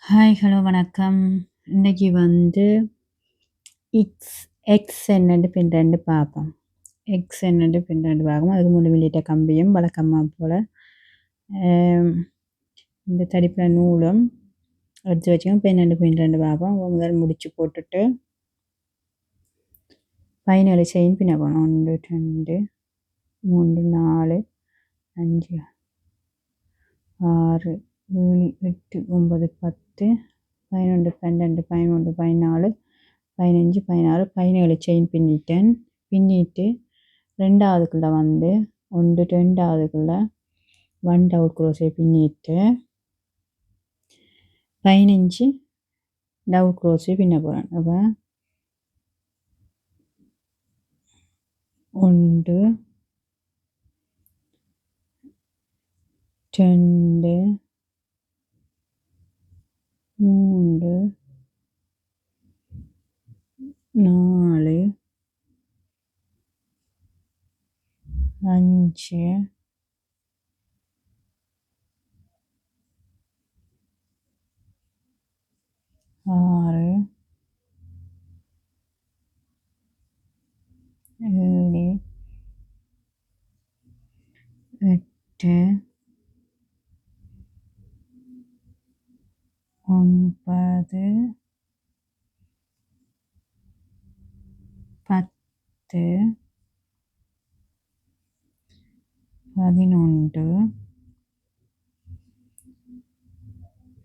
Hi, hello வணக்கம். இன்னைக்கு வந்து எக்ஸ் எக்ஸ் என்னண்டு பின்னண்டு பார்ப்போம். எக்ஸ் என்னண்டு பின்னண்டு பார்க்கும். அதுக்கு முழு வெளியிட்ட கம்பியும் வழக்கமாக போல் இந்த தடிப்பில் நூலும் எடுத்து வச்சுக்கோங்க. பின்னண்டு பின்னண்டு பார்ப்போம். முதல் முடிச்சு போட்டுட்டு 17 செயின் பின்ன போகணும். 1 2 3 4 5 6 7 8 9 10 11 12 13 14 15 16 17 செயின் பின்னிட்டேன். பின்னிட்டு ரெண்டாவதுக்குள்ளே வந்து 1 ரெண்டாவதுக்குள்ளே 1 டபுள் குரோஷே பின்னிட்டு 15 டபுள் குரோஷே பின்ன போகிறேன். அப்போ 1 2 3 4 5 6 7 8 9 10 11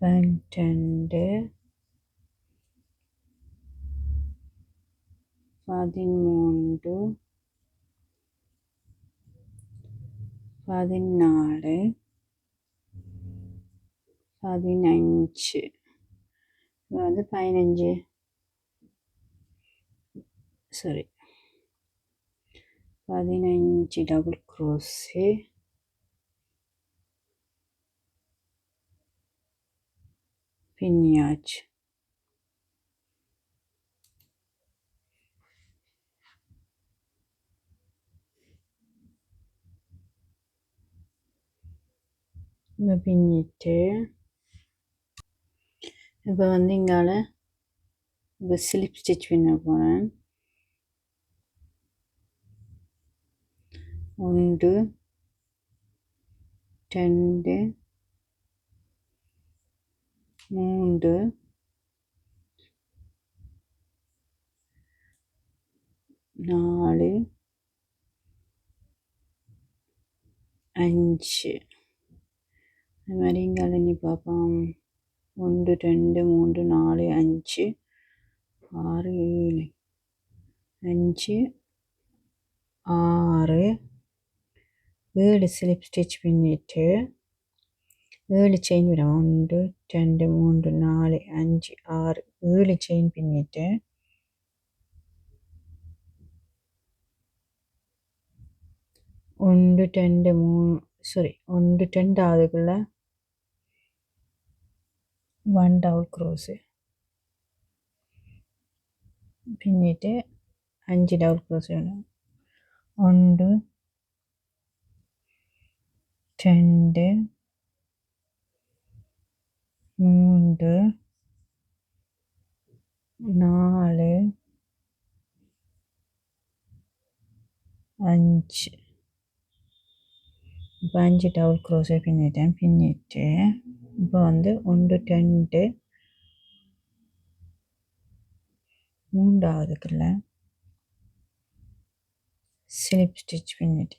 12 13 14 15 இது வந்து 15 சாரி 15 டபுள் குரோஸே பின்னியாச்சு. இதை பின்னிட்டு இப்போ வந்து இங்கால இப்போ ஸ்லிப் ஸ்டிச் பின்ன போகிறேன். 1 2 3 4 5 அது மாதிரி இங்கால நீ பார்ப்போம். 1 2 3 4 5 6 7 5 6 7 ஸ்லிப் ஸ்டிச் பின்னிட்டு 7 செயின் விடும். 1 2 3 4 5 6 7 செயின் பின்னிட்டு 1 2 3 சாரி 1 ரெண்டாவதுக்குள்ள 1 டபுள் குரோஸு பின்னிட்டு 5 டபுள் குரோஸ் வேணும். 1 2 3 4 5 இப்போ 5 டபுள் குரோஸே பின்னிட்டேன். பின்னிட்டு இப்போ வந்து 1 2 மூன்றாவதுக்குள்ள ஸ்லிப் ஸ்டிச் பின்னிட்டு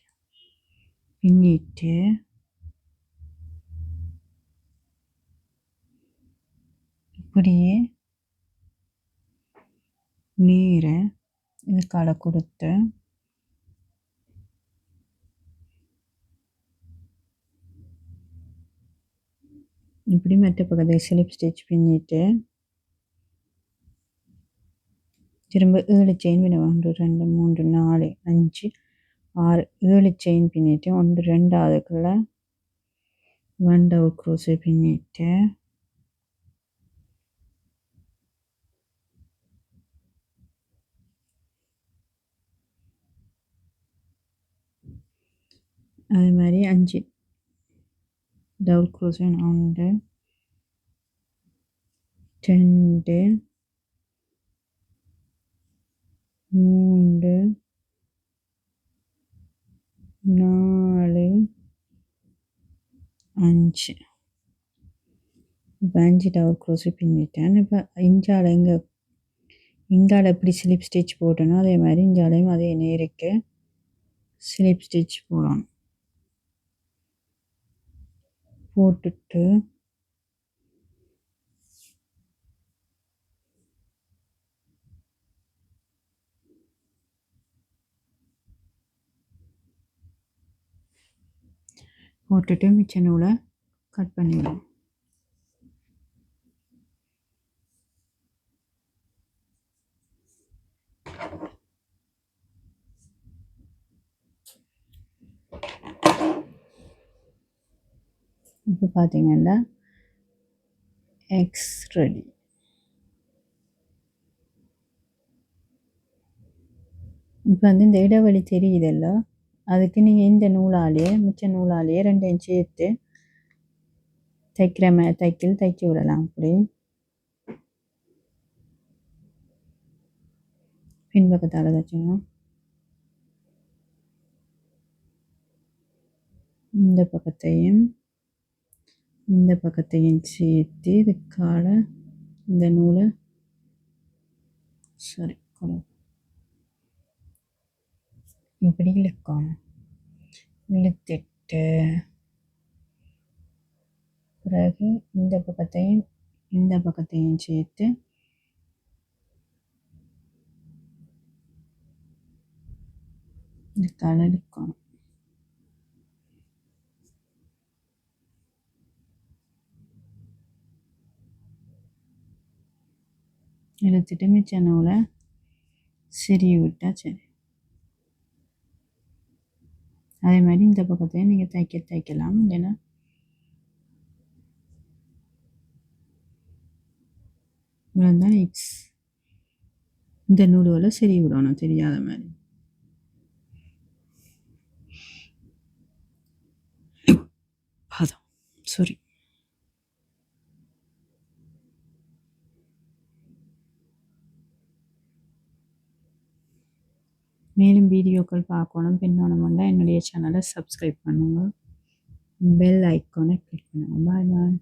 இப்படியே நீரை இதுக்கால கொடுத்து இப்படி மற்ற பக்கத்தை ஸ்லிப் ஸ்டிச் பின்னிட்டு திரும்ப 7 செயின் பின்ன 1 2 3 4 5 6 7 செயின் பின்னிட்டு 1 ரெண்டாவதுக்குள்ள 1 டபுள் குரோஸே பின்னிட்டு அது மாதிரி 5 டபுள் குரோஸ் வேணும். 1 2 3 4 5 இப்போ 5 டபுள் க்ரோஷே பின்னிட்டேன். இப்போ இஞ்சால இங்கால எப்படி ஸ்லிப் ஸ்டிச் போட்டேனோ அதே மாதிரி இஞ்சாலையும் அதே நேருக்கு ஸ்லிப் ஸ்டிச் போடணும். போட்டுட்டு மிச்ச நூலை கட் பண்ணிவிடும். இப்போ பார்த்தீங்கன்னா எக்ஸ் ரெடி. இப்போ வந்து இந்த இடைவெளி தெரியுதல்ல, அதுக்கு நீங்கள் இந்த நூலாலேயே மிச்ச நூலாலேயே 2 சேர்த்து தைக்கிற தைச்சி விடலாம். அப்படி பின்பக்கத்தால் தைச்சணும். இந்த பக்கத்தையும் சேர்த்து இதுக்கால இந்த நூலை சரி இப்படி இழுக்கணும். இழுத்துட்டு பிறகு இந்த பக்கத்தையும் சேர்த்து இதுக்கால இழுக்கணும். இழுத்துட்டு மிச்ச நூலை சிறிய விட்டா சரி. அதே மாதிரி இந்த பக்கத்தையும் நீங்கள் தைக்கலாம். இல்லைன்னா இவ்வளோதான் எக்ஸ். இந்த நூல்களை சரி விடணும் தெரியாத மாதிரி. சாரி. மேலும் வீடியோக்கள் பார்க்கணும் பின்னணும்னா என்னுடைய சேனலை சப்ஸ்கிரைப் பண்ணுங்கள். பெல் ஐக்கானை கிளிக் பண்ணுங்கள். பாய் பாய்.